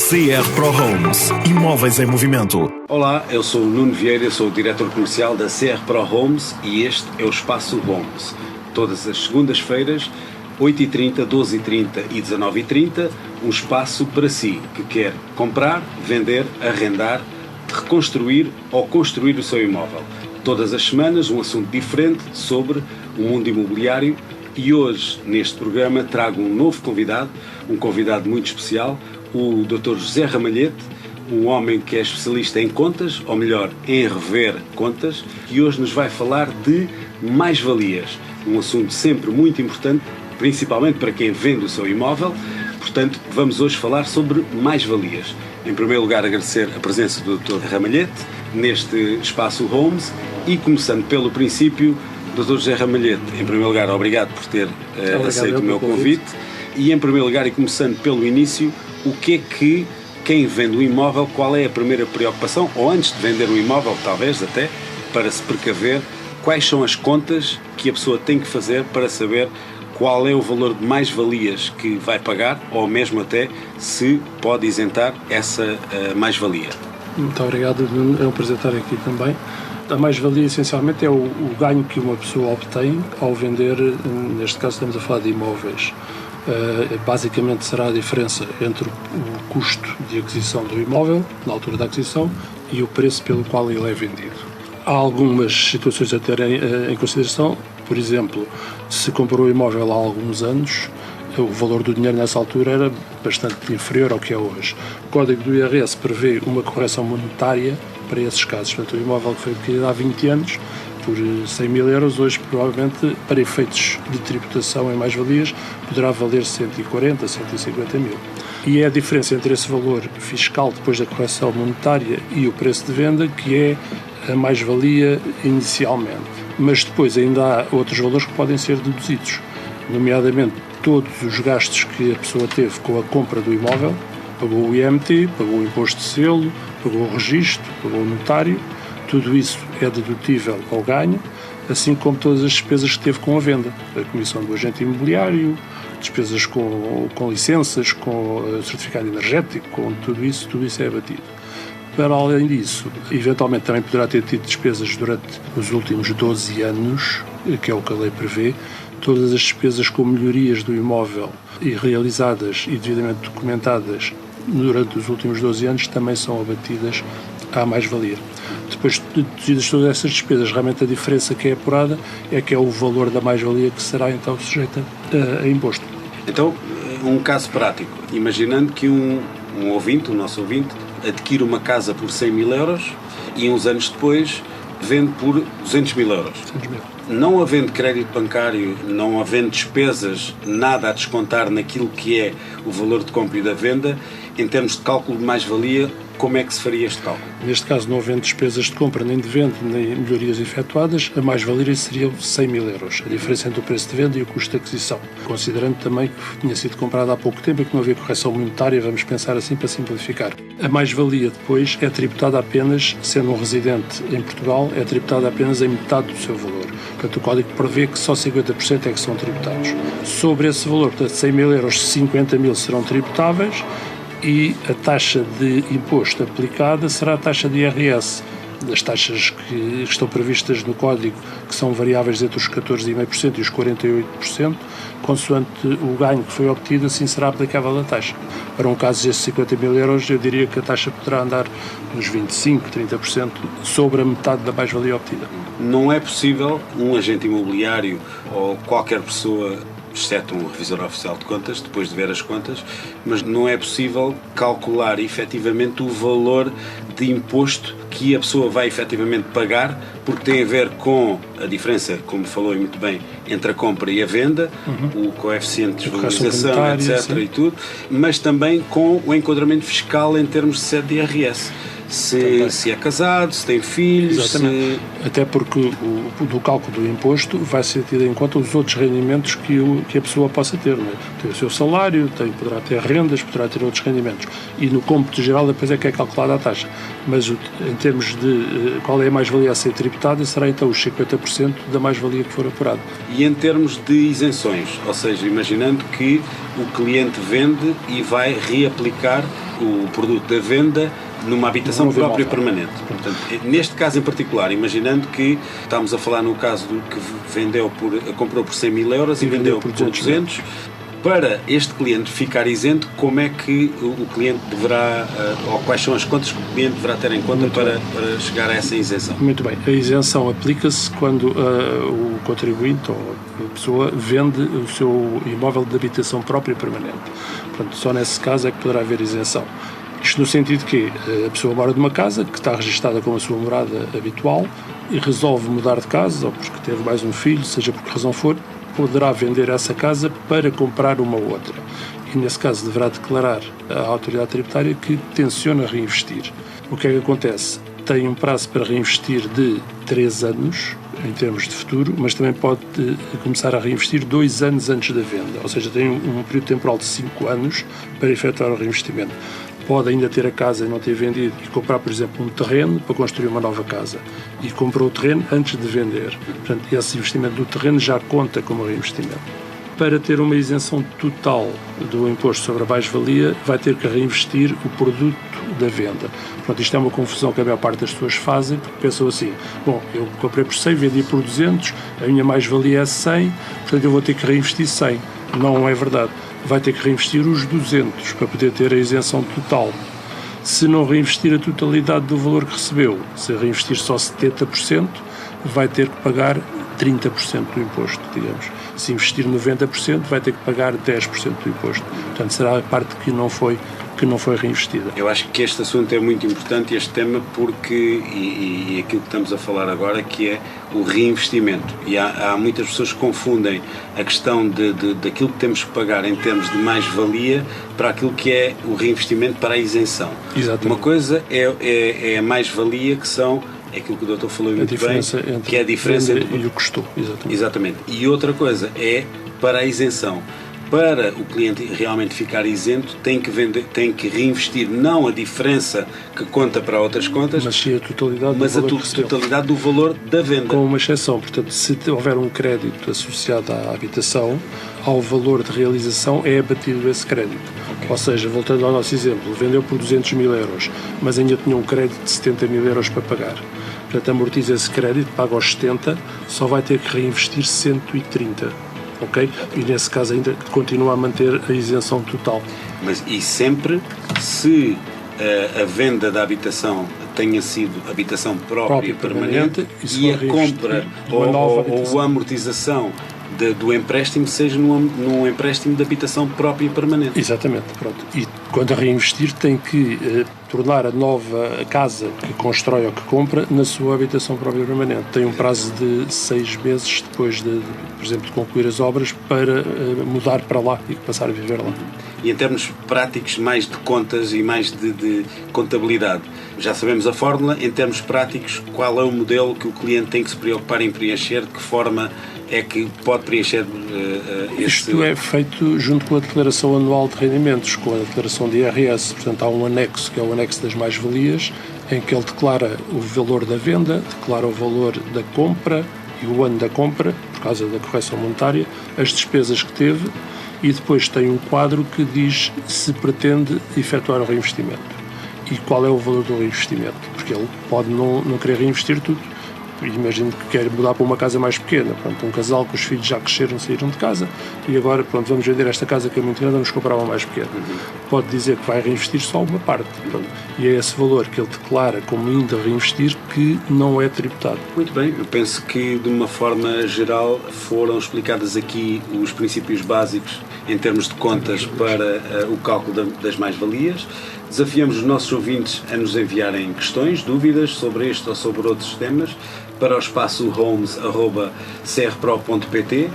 CR Pro Homes. Imóveis em movimento. Olá, eu sou o Nuno Vieira, sou o diretor comercial da CR Pro Homes e este é o Espaço Homes. Todas as segundas-feiras, 8h30, 12h30 e 19h30, um espaço para si que quer comprar, vender, arrendar, reconstruir ou construir o seu imóvel. Todas as semanas um assunto diferente sobre o mundo imobiliário e hoje neste programa trago um novo convidado, um convidado muito especial, o Dr. José Ramalhete, um homem que é especialista em contas, ou melhor, em rever contas, e hoje nos vai falar de mais-valias, um assunto sempre muito importante, principalmente para quem vende o seu imóvel. Portanto, vamos hoje falar sobre mais-valias. Em primeiro lugar, agradecer a presença do Dr. Ramalhete neste Espaço Homes e, começando pelo princípio, Dr. José Ramalhete, em primeiro lugar, obrigado por ter aceito o meu convite. E, em primeiro lugar, e começando pelo início, o que é que quem vende um imóvel, qual é a primeira preocupação, ou antes de vender um imóvel, talvez até, para se precaver, quais são as contas que a pessoa tem que fazer para saber qual é o valor de mais-valias que vai pagar, ou mesmo até se pode isentar essa mais-valia. Muito obrigado, é um prazer estar aqui também. A mais-valia, essencialmente, é o ganho que uma pessoa obtém ao vender, neste caso estamos a falar de imóveis. Basicamente será a diferença entre o custo de aquisição do imóvel, na altura da aquisição, e o preço pelo qual ele é vendido. Há algumas situações a ter em consideração. Por exemplo, se comprou o imóvel há alguns anos, o valor do dinheiro nessa altura era bastante inferior ao que é hoje. O Código do IRS prevê uma correção monetária para esses casos. Portanto, o imóvel que foi adquirido há 20 anos, por 100 mil euros, hoje provavelmente, para efeitos de tributação em mais-valias, poderá valer 140, 150 mil. E é a diferença entre esse valor fiscal, depois da correção monetária, e o preço de venda, que é a mais-valia inicialmente. Mas depois ainda há outros valores que podem ser deduzidos, nomeadamente todos os gastos que a pessoa teve com a compra do imóvel, pagou o IMT, pagou o imposto de selo, pagou o registro, pagou o notário, tudo isso é dedutível ao ganho, assim como todas as despesas que teve com a venda, a comissão do agente imobiliário, despesas com licenças, com certificado energético, com tudo isso é abatido. Para além disso, eventualmente também poderá ter tido despesas durante os últimos 12 anos, que é o que a lei prevê. Todas as despesas com melhorias do imóvel e realizadas e devidamente documentadas durante os últimos 12 anos também são abatidas à mais-valia. Depois de deduzidas todas essas despesas, realmente a diferença que é apurada é que é o valor da mais-valia que será então sujeita a imposto. Então, um caso prático. Imaginando que um ouvinte, o nosso ouvinte, adquire uma casa por 100 mil euros e uns anos depois vende por 200 mil euros. 200 mil. Não havendo crédito bancário, não havendo despesas, nada a descontar naquilo que é o valor de compra e da venda, em termos de cálculo de mais-valia, como é que se faria este cálculo? Neste caso, não havendo despesas de compra, nem de venda, nem melhorias efetuadas, a mais-valia seriam 100 mil euros, a diferença entre o preço de venda e o custo de aquisição. Considerando também que tinha sido comprado há pouco tempo e que não havia correção monetária, vamos pensar assim para simplificar. A mais-valia depois é tributada apenas, sendo um residente em Portugal, é tributada apenas em metade do seu valor. Portanto, o Código prevê que só 50% é que são tributados. Sobre esse valor, portanto, 100 mil euros, 50 mil serão tributáveis, e a taxa de imposto aplicada será a taxa de IRS. Das taxas que estão previstas no Código, que são variáveis entre os 14,5% e os 48%, consoante o ganho que foi obtido, assim será aplicável a taxa. Para um caso desses 50 mil euros, eu diria que a taxa poderá andar nos 25%, 30% sobre a metade da mais-valia obtida. Não é possível um agente imobiliário ou qualquer pessoa, exceto um revisor oficial de contas, depois de ver as contas, mas não é possível calcular efetivamente o valor de imposto que a pessoa vai efetivamente pagar, porque tem a ver com a diferença, como falou muito bem, entre a compra e a venda, o coeficiente de desvalorização, etc. Sim. E tudo, mas também com o enquadramento fiscal em termos de sede de IRS. Se é casado, se tem filhos. Exatamente. Até porque no cálculo do imposto vai ser tido em conta os outros rendimentos que a pessoa possa ter. Não é? Tem o seu salário, poderá ter rendas, poderá ter outros rendimentos. E no cômputo geral depois é que é calculada a taxa. Mas em termos de qual é a mais-valia a ser tributada, será então os 50% da mais-valia que for apurada. E em termos de isenções, ou seja, imaginando que o cliente vende e vai reaplicar o produto da venda numa habitação própria permanente. Portanto, neste caso em particular, imaginando que estamos a falar no caso do que comprou por 100 mil euros e vendeu por 200, para este cliente ficar isento, como é que o cliente deverá, ou quais são as contas que o cliente deverá ter em conta para chegar a essa isenção? Muito bem. A isenção aplica-se quando o contribuinte ou a pessoa vende o seu imóvel de habitação própria permanente. Portanto, só nesse caso é que poderá haver isenção. Isto no sentido que a pessoa mora numa casa que está registada como a sua morada habitual e resolve mudar de casa, ou porque teve mais um filho, seja por que razão for, poderá vender essa casa para comprar uma outra. E nesse caso deverá declarar à autoridade tributária que tenciona reinvestir. O que é que acontece? Tem um prazo para reinvestir de 3 anos, em termos de futuro, mas também pode começar a reinvestir 2 anos antes da venda, ou seja, tem um período temporal de 5 anos para efetuar o reinvestimento. Pode ainda ter a casa e não ter vendido e comprar, por exemplo, um terreno para construir uma nova casa. E comprou o terreno antes de vender. Portanto, esse investimento do terreno já conta como reinvestimento. Para ter uma isenção total do imposto sobre a mais-valia, vai ter que reinvestir o produto da venda. Portanto, isto é uma confusão que a maior parte das pessoas fazem, porque pensam assim, bom, eu comprei por 100, vendi por 200, a minha mais-valia é 100, portanto eu vou ter que reinvestir 100. Não é verdade. Vai ter que reinvestir os 200 para poder ter a isenção total. Se não reinvestir a totalidade do valor que recebeu, se reinvestir só 70%, vai ter que pagar 30% do imposto, digamos. Se investir 90%, vai ter que pagar 10% do imposto. Portanto, será a parte que não foi reinvestida. Eu acho que este assunto é muito importante, este tema, porque, e aquilo que estamos a falar agora, que é o reinvestimento. E há muitas pessoas que confundem a questão daquilo que temos que pagar em termos de mais-valia para aquilo que é o reinvestimento para a isenção. Exatamente. Uma coisa é a mais-valia, que são aquilo que o doutor falou muito bem, que é a diferença entre e o custo. Exatamente. E outra coisa é para a isenção. Para o cliente realmente ficar isento, tem que reinvestir não a diferença que conta para outras contas, mas sim a totalidade do valor da venda. Com uma exceção, portanto, se houver um crédito associado à habitação, ao valor de realização é abatido esse crédito. Okay. Ou seja, voltando ao nosso exemplo, vendeu por 200 mil euros, mas ainda tinha um crédito de 70 mil euros para pagar. Portanto, amortiza esse crédito, paga aos 70, só vai ter que reinvestir 130. Ok? E nesse caso ainda continua a manter a isenção total. Mas e sempre se a venda da habitação tenha sido habitação própria permanente e a compra ou a amortização do empréstimo seja num empréstimo de habitação própria e permanente. Exatamente, pronto. E quando a reinvestir tem que tornar a nova casa que constrói ou que compra na sua habitação própria e permanente. Tem um prazo de 6 meses depois por exemplo, de concluir as obras para mudar para lá e passar a viver lá. E em termos práticos, mais de contas e mais de contabilidade, já sabemos a fórmula. Em termos práticos, qual é o modelo que o cliente tem que se preocupar em preencher? De que forma é que pode preencher Isto é feito junto com a declaração anual de rendimentos, com a declaração de IRS. Portanto, há um anexo, que é o anexo das mais-valias, em que ele declara o valor da venda, declara o valor da compra e o ano da compra, por causa da correção monetária, as despesas que teve, e depois tem um quadro que diz se pretende efetuar o reinvestimento e qual é o valor do reinvestimento, porque ele pode não querer reinvestir tudo. Imagino que quer mudar para uma casa mais pequena, pronto, um casal que os filhos já cresceram, saíram de casa e agora, pronto, vamos vender esta casa que é muito grande, vamos comprar uma mais pequena. Pode dizer que vai reinvestir só uma parte, pronto, e é esse valor que ele declara como ainda reinvestir que não é tributado. Muito bem, eu penso que de uma forma geral foram explicadas aqui os princípios básicos em termos de contas para o cálculo das mais-valias. Desafiamos os nossos ouvintes a nos enviarem questões, dúvidas sobre este ou sobre outros temas para o espaço homes@crpro.pt.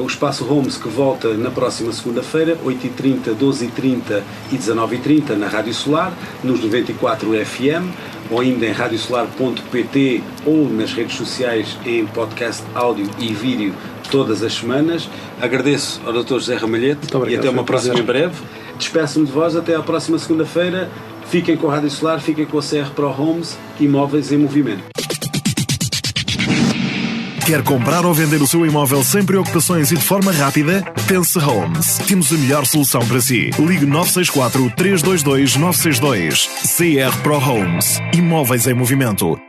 O espaço Homes que volta na próxima segunda-feira, 8h30, 12h30 e 19h30 na Rádio Solar, nos 94 FM, ou ainda em radiosolar.pt ou nas redes sociais em podcast, áudio e vídeo todas as semanas. Agradeço ao Dr. José Ramalhete e até uma próxima em breve. Despeço-me de vós até à próxima segunda-feira. Fiquem com a Rádio Solar, fiquem com a CR Pro Homes, imóveis em movimento. Quer comprar ou vender o seu imóvel sem preocupações e de forma rápida? Pense Homes. Temos a melhor solução para si. Ligue 964 322 962. CR Pro Homes. Imóveis em movimento.